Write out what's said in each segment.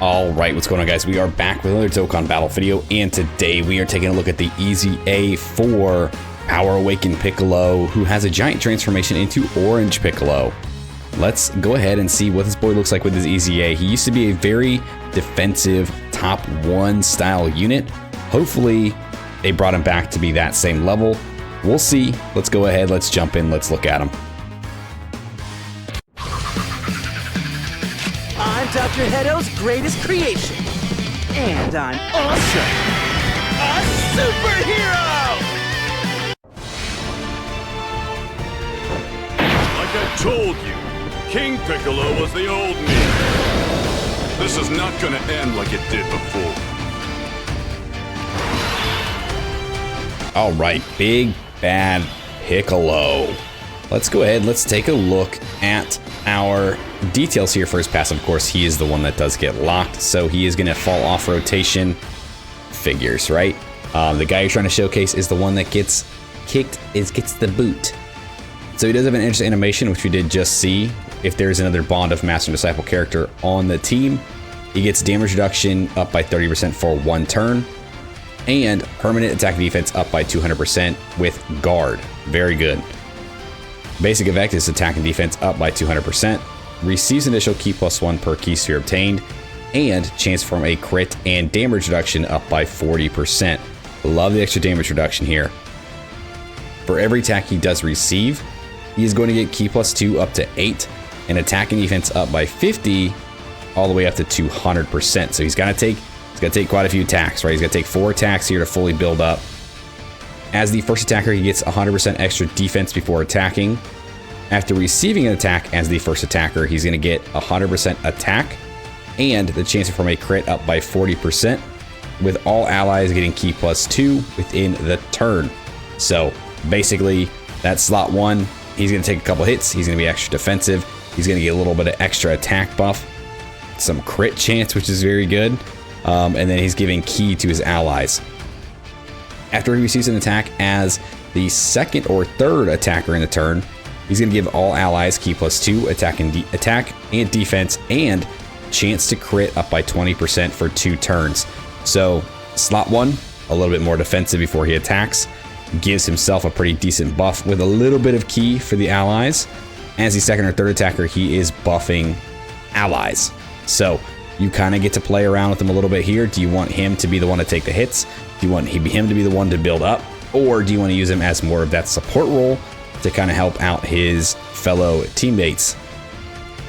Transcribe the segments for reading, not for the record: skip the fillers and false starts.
All right, what's going on, guys? We are back with another Dokkan Battle video, and today we are taking a look at the EZA for Power Awakening Piccolo, who has a giant transformation into Orange Piccolo. Let's go ahead and see what this boy looks like with his EZA. He used to be a very defensive top 1 style unit. Hopefully, they brought him back to be that same level. We'll see. Let's go ahead, let's jump in, let's look at him. I'm Dr. Hedo's greatest creation. And I'm also a superhero! Like I told you, King Piccolo was the old me. This is not gonna end like it did before. All right, big bad Piccolo. Let's go ahead, let's take a look at our details here. First pass, of course, he is the one that does get locked, so he is going to fall off rotation. Figures, right? The guy you're trying to showcase is the one that gets kicked, gets the boot. So he does have an interesting animation, which we did just see. If there's another Bond of Master and Disciple character on the team, he gets damage reduction up by 30% for 1 turn, and permanent attack defense up by 200% with guard. Very good. Basic effect is attack and defense up by 200%, receives initial key +1 per key sphere obtained, and chance to form a crit and damage reduction up by 40%. Love the extra damage reduction here. For every attack he does receive, he is going to get key +2 up to 8, and attack and defense up by 50, all the way up to 200%. So he's got to take quite a few attacks, right? He's got to take 4 attacks here to fully build up. As the first attacker, he gets 100% extra defense before attacking. After receiving an attack as the first attacker, he's going to get 100% attack and the chance to form a crit up by 40%, with all allies getting key +2 within the turn. So basically, that's slot 1. He's going to take a couple hits. He's going to be extra defensive. He's going to get a little bit of extra attack buff, some crit chance, which is very good. And then he's giving key to his allies. After he receives an attack as the second or third attacker in the turn, he's going to give all allies key +2 attack and defense, and chance to crit up by 20% for 2 turns. So slot 1, a little bit more defensive before he attacks, gives himself a pretty decent buff with a little bit of key for the allies. As the second or third attacker, he is buffing allies. So you kind of get to play around with him a little bit here. Do you want him to be the one to take the hits? Do you want him to be the one to build up? Or do you want to use him as more of that support role to kind of help out his fellow teammates?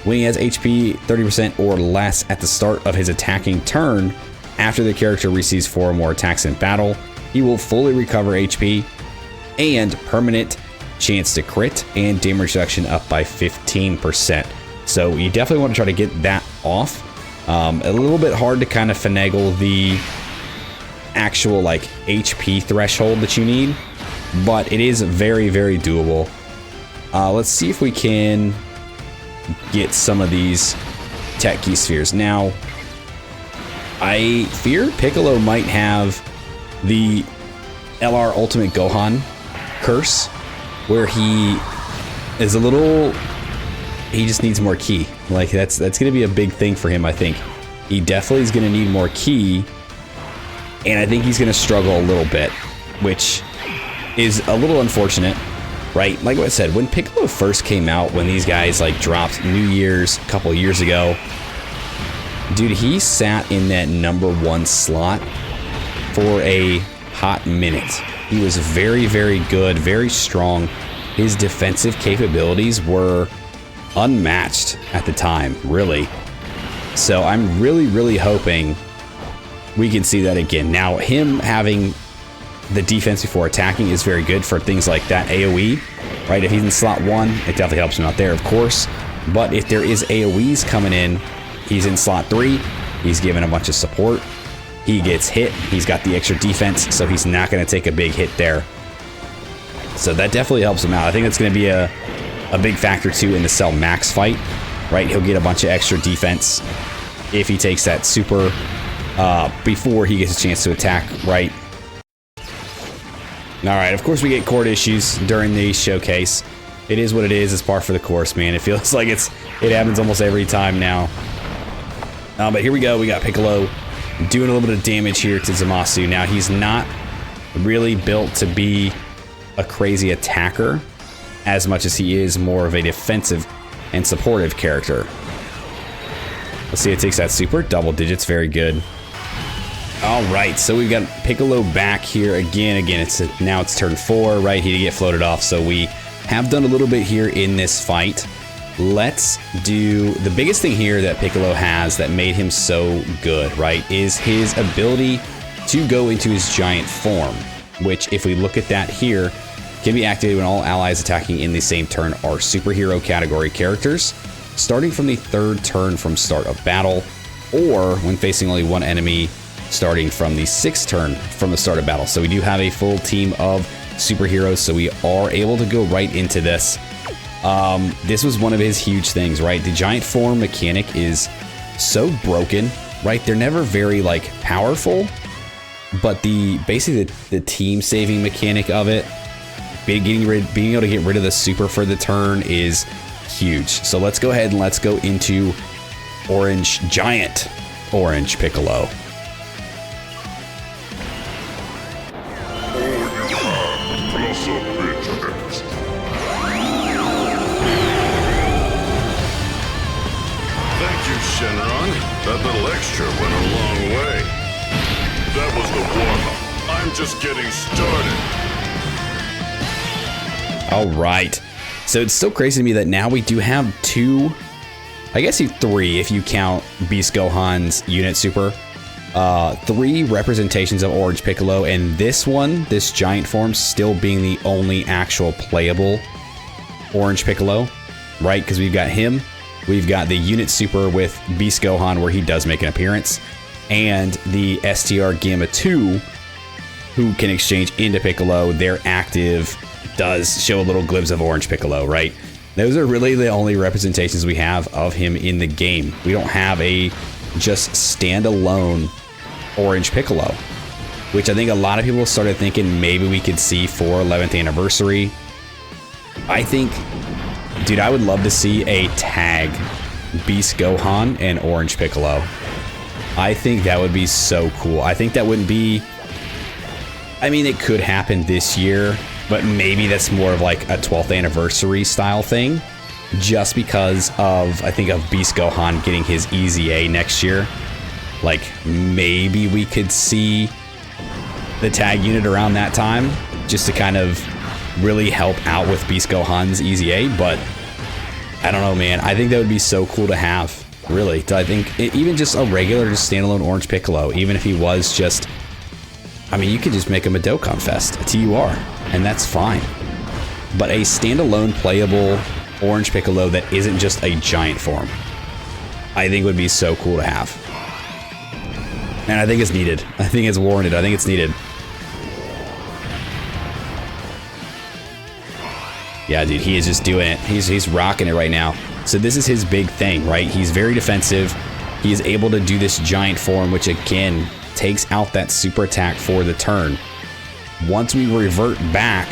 When he has HP 30% or less at the start of his attacking turn, after the character receives 4 or more attacks in battle, he will fully recover HP and permanent chance to crit and damage reduction up by 15%. So you definitely want to try to get that off. A little bit hard to kind of finagle the actual like HP threshold that you need, but it is very, very doable. Let's see if we can get some of these tech key spheres. Now, I fear Piccolo might have the LR Ultimate Gohan curse, where he is a little, he just needs more key. Like that's going to be a big thing for him. I think he definitely is going to need more key, and I think he's going to struggle a little bit, which is a little unfortunate, right? Like what I said, when Piccolo first came out, when these guys like dropped New Year's a couple years ago, dude, he sat in that #1 slot for a hot minute. He was very, very good, very strong. His defensive capabilities were unmatched at the time, really. So I'm really, really hoping we can see that again. Now, him having the defense before attacking is very good for things like that AoE, right? If he's in slot 1, it definitely helps him out there, of course. But if there is AoEs coming in, he's in slot 3, he's given a bunch of support, he gets hit, he's got the extra defense, so he's not going to take a big hit there. So that definitely helps him out. I think that's going to be a big factor too in the Cell Max fight, right? He'll get a bunch of extra defense if he takes that super before he gets a chance to attack, right? All right, of course we get cord issues during the showcase. It is what it is. It's par for the course, man. It feels like it happens almost every time now. But here we go. We got Piccolo doing a little bit of damage here to Zamasu. Now, he's not really built to be a crazy attacker as much as he is more of a defensive and supportive character. Let's see, it takes that super. Double digits, very good. All right, so we've got Piccolo back here again. Now it's turn 4, right? He did get floated off, so we have done a little bit here in this fight. Let's do the biggest thing here that Piccolo has that made him so good, right, is his ability to go into his giant form, which, if we look at that here, can be activated when all allies attacking in the same turn are superhero category characters, starting from the 3rd turn from start of battle, or when facing only one enemy, starting from the 6th turn from the start of battle. So we do have a full team of superheroes, so we are able to go right into this. This was one of his huge things, right? The giant form mechanic is so broken, right? They're never very like powerful, but basically the team saving mechanic of it, being able to get rid of the super for the turn is huge. So let's go ahead and let's go into giant orange Piccolo. Shenron, that little extra went a long way. That was the warm-up. I'm just getting started. All right. So it's still crazy to me that now we do have 2, I guess 3 if you count Beast Gohan's unit super. 3 representations of Orange Piccolo, and this one, this giant form, still being the only actual playable Orange Piccolo, right? Because we've got him. We've got the unit super with Beast Gohan, where he does make an appearance, and the STR Gamma 2, who can exchange into Piccolo. Their active does show a little glimpse of Orange Piccolo, right? Those are really the only representations we have of him in the game. We don't have a just standalone Orange Piccolo, which I think a lot of people started thinking maybe we could see for 11th anniversary. I think, dude, I would love to see a tag Beast Gohan and Orange Piccolo. I think that would be so cool. I think that wouldn't be... I mean, it could happen this year, but maybe that's more of like a 12th anniversary style thing, just because of, I think, of Beast Gohan getting his EZA next year. Like, maybe we could see the tag unit around that time, just to kind of really help out with Beast Gohan's EZA, but I don't know, man. I think that would be so cool to have, really. I think even just a regular, just standalone Orange Piccolo, even if he was just, I mean, you could just make him a Dokkan Fest, a TUR, and that's fine. But a standalone playable Orange Piccolo that isn't just a giant form, I think would be so cool to have. And I think it's needed. I think it's warranted. I think it's needed. Yeah, dude, he is just doing it. He's rocking it right now. So this is his big thing, right? He's very defensive. He is able to do this giant form, which again takes out that super attack for the turn. Once we revert back,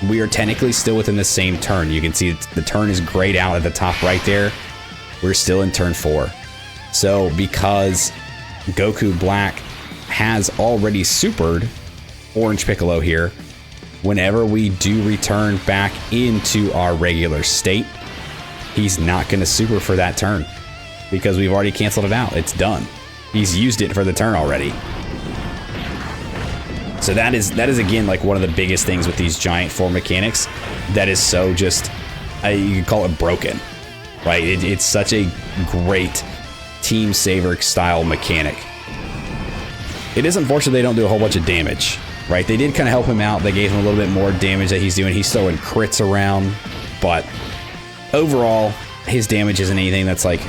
we are technically still within the same turn. You can see the turn is grayed out at the top right there. We're still in turn 4. So because Goku Black has already supered Orange Piccolo here, whenever we do return back into our regular state, he's not going to super for that turn because we've already canceled it out. It's done. He's used it for the turn already. So that is again like one of the biggest things with these giant form mechanics that is so just, you could call it broken, right? It's such a great team saver style mechanic. It is unfortunate they don't do a whole bunch of damage, right? They did kind of help him out. They gave him a little bit more damage that he's doing. He's throwing crits around, but overall, his damage isn't anything that's like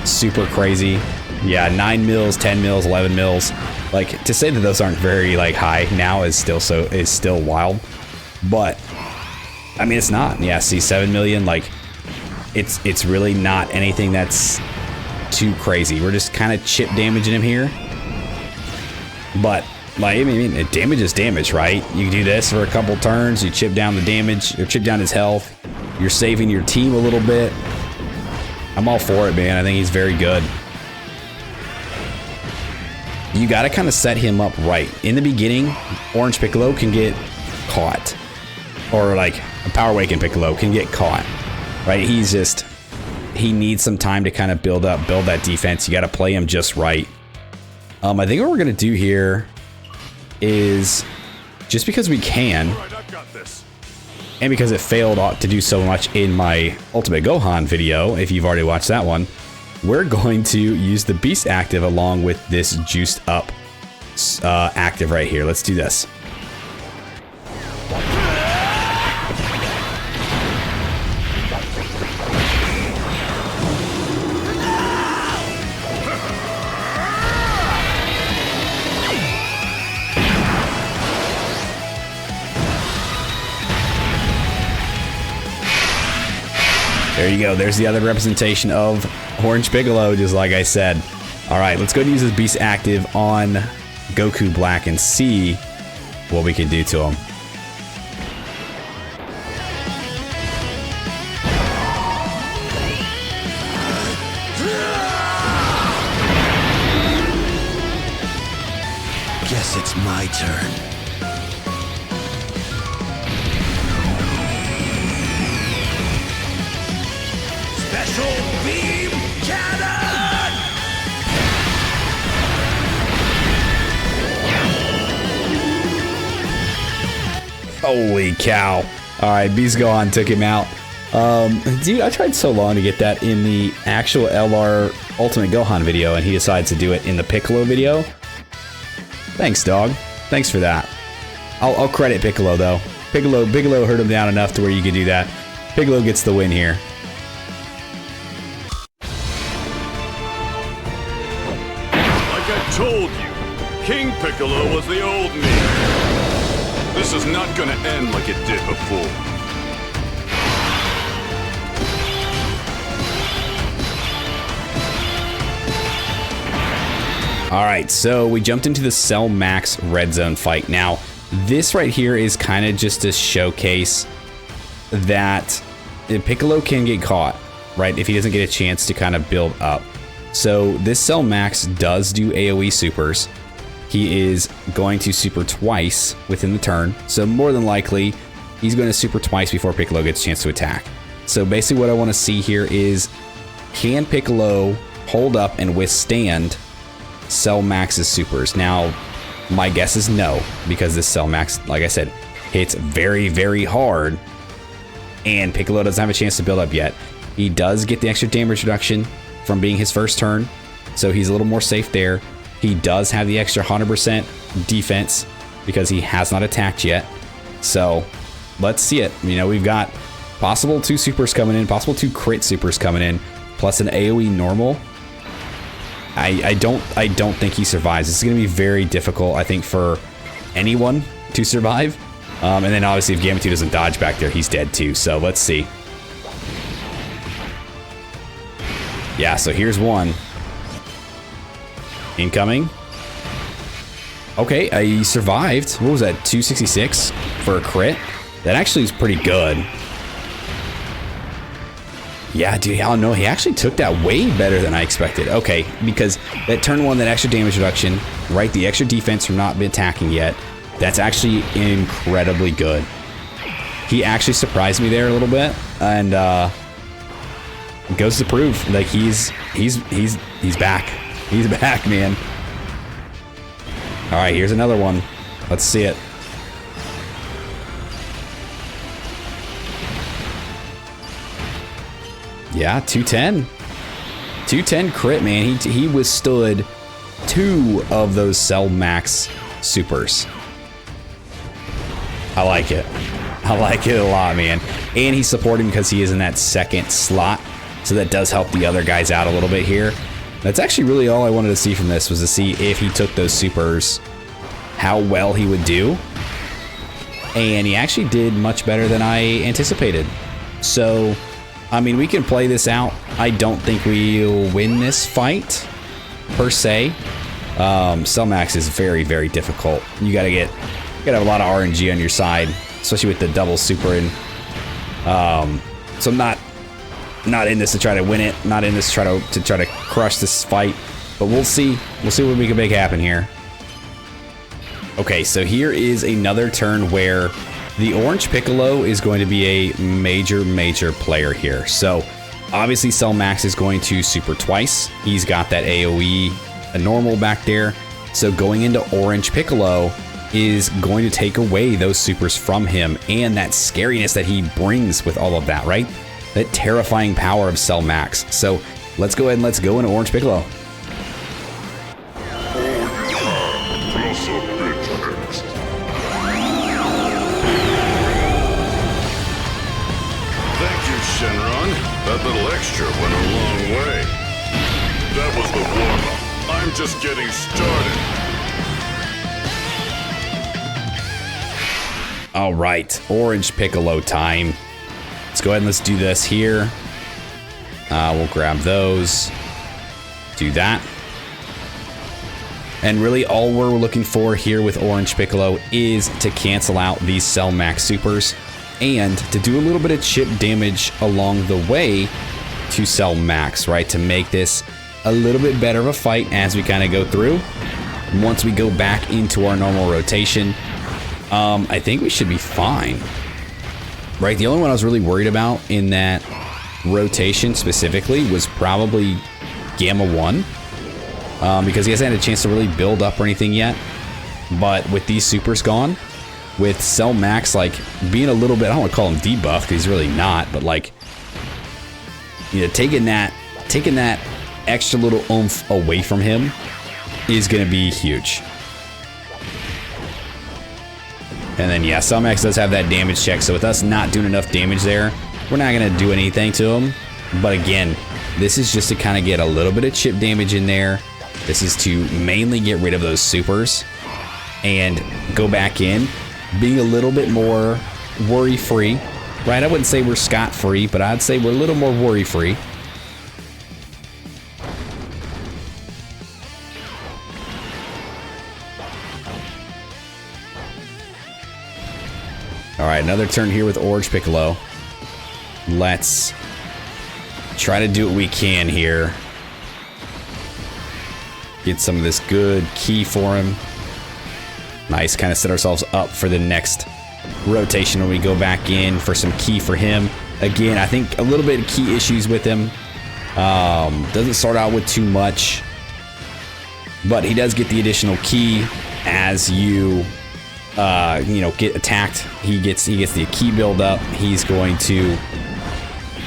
super crazy. Yeah, 9 mils, 10 mils, 11 mils. Like, to say that those aren't very like high now is still wild. But I mean, it's not. Yeah, see, 7 million. Like, it's really not anything that's too crazy. We're just kind of chip damaging him here. But like, I mean, damage is damage, right? You can do this for a couple turns. You chip down the damage, or chip down his health. You're saving your team a little bit. I'm all for it, man. I think he's very good. you got to kind of set him up right. In the beginning, Orange Piccolo can get caught. Or like a Power Awakening Piccolo can get caught, right? He needs some time to kind of build that defense. You got to play him just right. I think what we're going to do here is, just because we can, All right, I've got this. and because it failed to do so much in my Ultimate Gohan video, if you've already watched that one, we're going to use the Beast active along with this juiced up active right here. Let's do this. There you go. There's the other representation of Orange Piccolo, just like I said. All right, let's go and use this Beast active on Goku Black and see what we can do to him. Guess it's my turn. Special beam cannon! Holy cow. All right, Beast Gohan took him out. Dude, I tried so long to get that in the actual LR Ultimate Gohan video, and he decides to do it in the Piccolo video. Thanks, dog. Thanks for that. I'll credit Piccolo, though. Piccolo hurt him down enough to where you could do that. Piccolo gets the win here. Like I told you, King Piccolo was the old me. This is not gonna end like it did before. All right, so we jumped into the Cell Max Red Zone fight. Now, this right here is kind of just to showcase that Piccolo can get caught, right, if he doesn't get a chance to kind of build up. So this Cell Max does do AoE supers. He is going to super twice within the turn, so more than likely, he's going to super twice before Piccolo gets a chance to attack. So basically what I want to see here is, can Piccolo hold up and withstand Cell Max's supers? Now, my guess is no, because this Cell Max, like I said, hits very, very hard, and Piccolo doesn't have a chance to build up yet. He does get the extra damage reduction from being his first turn, so he's a little more safe there. He does have the extra 100% defense because he has not attacked yet. So let's see it. You know, we've got possible 2 supers coming in, possible 2 crit supers coming in, plus an AoE normal. I don't think he survives. This is going to be very difficult, I think, for anyone to survive. And then obviously if Gamma 2 doesn't dodge back there, he's dead too. So let's see. Yeah, so here's one. Incoming. Okay, he survived. What was that, 266 for a crit? That actually is pretty good. Yeah, dude, I don't know. He actually took that way better than I expected. Okay, because that turn 1, that extra damage reduction, right? The extra defense from not attacking yet. That's actually incredibly good. He actually surprised me there a little bit, and goes to prove like he's back. He's back, man. All right, here's another one. Let's see it. Yeah, 210. 210 crit, man. He withstood 2 of those Cell Max supers. I like it. I like it a lot, man. And he's supporting because he is in that second slot, so that does help the other guys out a little bit here. That's actually really all I wanted to see from this, was to see if he took those supers, how well he would do. And he actually did much better than I anticipated. So, I mean, we can play this out. I don't think we'll win this fight, per se. Cell Max is very, very difficult. You gotta have a lot of RNG on your side, especially with the double super in. So I'm not in this to try to win it. Not in this to try to crush this fight. But we'll see. We'll see what we can make happen here. Okay, so here is another turn where the orange Piccolo is going to be a major player here. So obviously Cell Max is going to super twice. He's got that AoE, a normal back there. So going into orange Piccolo is going to take away those supers from him and that scariness that he brings with all of that, right? That terrifying power of Cell Max. So let's go ahead and let's go into orange Piccolo. That little extra went a long way. That was the warm-up. I'm just getting started. All right, orange Piccolo time. Let's go ahead and let's do this here. We'll grab those. Do that. And really all we're looking for here with orange Piccolo is to cancel out these Cell Max supers and to do a little bit of chip damage along the way to Cell Max, right? To make this a little bit better of a fight as we kind of go through. Once we go back into our normal rotation, I think we should be fine, right? The only one I was really worried about in that rotation specifically was probably Gamma 1, because he hasn't had a chance to really build up or anything yet. But with these supers gone, with Cell Max like being a little bit, I don't want to call him debuffed because he's really not, but like, you know, taking that extra little oomph away from him is going to be huge. And then yeah, Cell Max does have that damage check, so with us not doing enough damage there, we're not going to do anything to him. But again, this is just to kind of get a little bit of chip damage in there. This is to mainly get rid of those supers and go back in being a little bit more worry-free, right? I wouldn't say we're scot-free, but I'd say we're a little more worry-free. All right, another turn here with orange Piccolo. Let's try to do what we can here. Get some of this good key for him. Nice, kind of set ourselves up for the next rotation when we go back in for some key for him. Again, I think a little bit of key issues with him. Doesn't start out with too much, but he does get the additional key as you get attacked. He gets the key build up. He's going to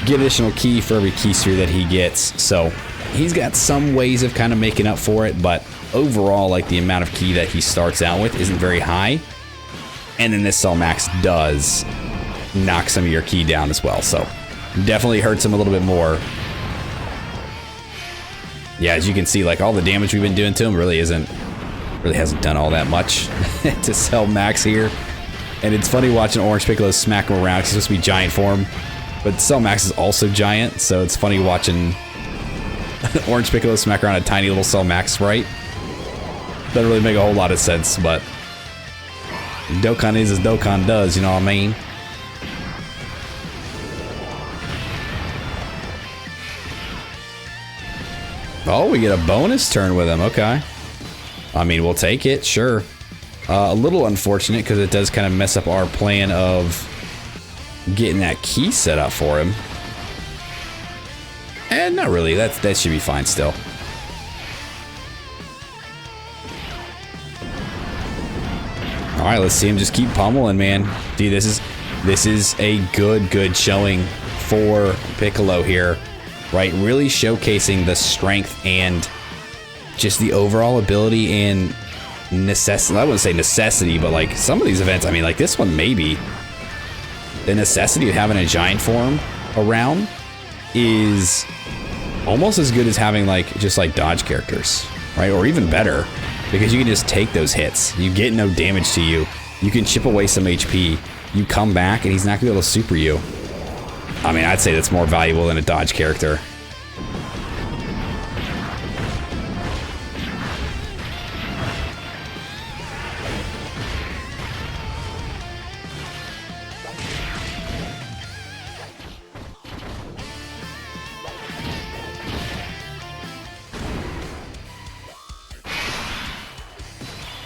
get additional key for every key sphere that he gets. So he's got some ways of kind of making up for it, but overall, like, the amount of key that he starts out with isn't very high. And then this Cell Max does knock some of your key down as well, so definitely hurts him a little bit more. Yeah, as you can see, like, all the damage we've been doing to him really hasn't done all that much to Cell Max here. And it's funny watching orange Piccolo smack him around. He's supposed to be giant form, but Cell Max is also giant, so it's funny watching orange Piccolo smack around a tiny little Cell Max sprite. Doesn't really make a whole lot of sense, but Dokkan is as Dokkan does, you know what I mean? Oh, we get a bonus turn with him, okay. I mean, we'll take it, sure. A little unfortunate because it does kind of mess up our plan of getting that key set up for him. And not really, that should be fine still. All right, let's see him just keep pummeling, man. Dude, this is a good showing for Piccolo here, right? Really showcasing the strength and just the overall ability and necessity. I wouldn't say necessity, but like some of these events, I mean, like this one maybe. The necessity of having a giant form around is almost as good as having like just like dodge characters, right? Or even better, because you can just take those hits. You get no damage to you. You can chip away some HP. You come back and he's not gonna be able to super you. I mean, I'd say that's more valuable than a dodge character.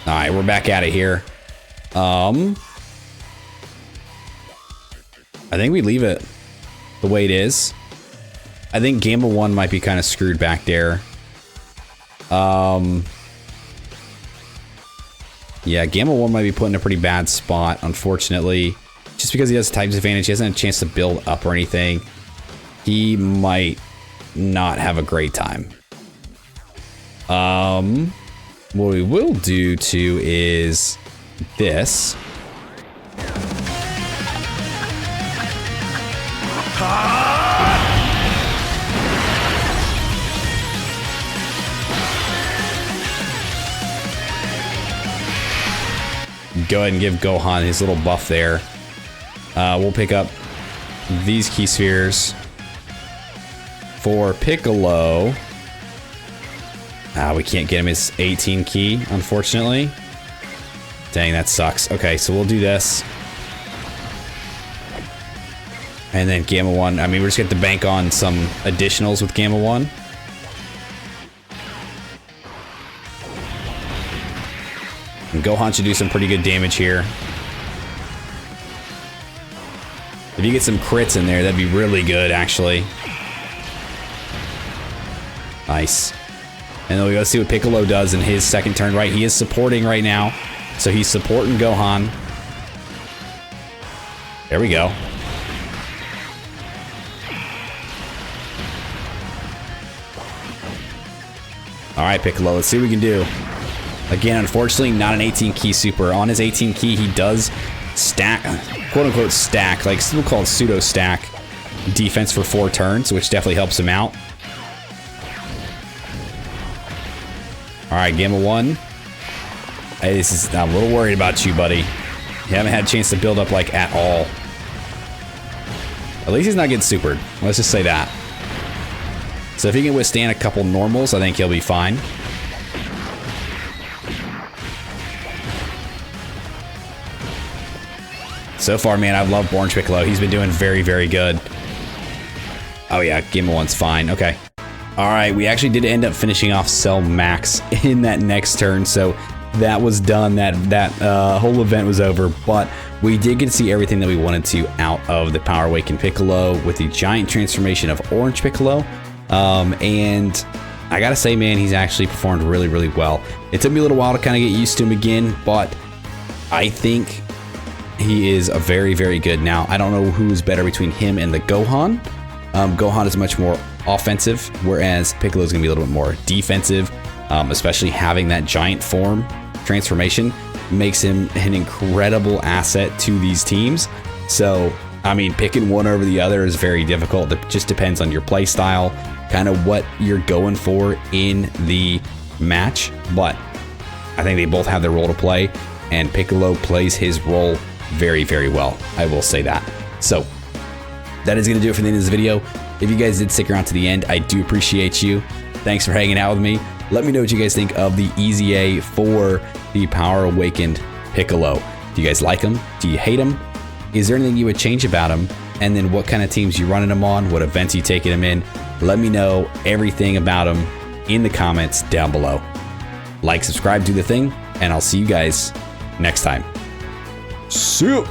All right, we're back at it here. I think we leave it the way it is. I think Gamma 1 might be kind of screwed back there. Yeah, Gamma 1 might be put in a pretty bad spot, unfortunately. Just because he has type disadvantage, he hasn't had a chance to build up or anything. He might not have a great time. What we will do too is this. Go ahead and give Gohan his little buff there. We'll pick up these key spheres for Piccolo. We can't get him his 18 key, unfortunately. Dang, that sucks. Okay, so we'll do this. And then Gamma 1. I mean, we're just going to bank on some additionals with Gamma 1. And Gohan should do some pretty good damage here. If you get some crits in there, that'd be really good, actually. Nice. And then we go see what Piccolo does in his second turn, right? He is supporting right now. So he's supporting Gohan. There we go. All right, Piccolo, let's see what we can do. Again, unfortunately, not an 18 key super. On his 18 key, he does stack, quote unquote stack, like we'll call it pseudo stack defense for 4 turns, which definitely helps him out. All right, Gamma 1. Hey, I'm a little worried about you, buddy. You haven't had a chance to build up like at all. At least he's not getting supered. Let's just say that. So if he can withstand a couple normals, I think he'll be fine. So far, man, I love Orange Piccolo. He's been doing very, very good. Oh yeah, Gamma 1's fine. Okay. All right, we actually did end up finishing off Cell Max in that next turn, so that was done. That whole event was over, but we did get to see everything that we wanted to out of the Power Awakening Piccolo with the giant transformation of Orange Piccolo. And I gotta say, man, he's actually performed really, really well. It took me a little while to kind of get used to him again, but I think he is a very, very good. Now, I don't know who's better between him and the Gohan. Gohan is much more offensive, whereas Piccolo is going to be a little bit more defensive, especially having that giant form transformation makes him an incredible asset to these teams. So, I mean, picking one over the other is very difficult. It just depends on your play style, kind of what you're going for in the match. But I think they both have their role to play, and Piccolo plays his role very, very well. I will say that. So that is going to do it for the end of this video. If you guys did stick around to the end, I do appreciate you. Thanks for hanging out with me. Let me know what you guys think of the EZA for the Power Awakened Piccolo. Do you guys like him? Do you hate him? Is there anything you would change about him? And then what kind of teams you running him on? What events you taking him in? Let me know everything about him in the comments down below. Like, subscribe, do the thing, and I'll see you guys next time. See ya!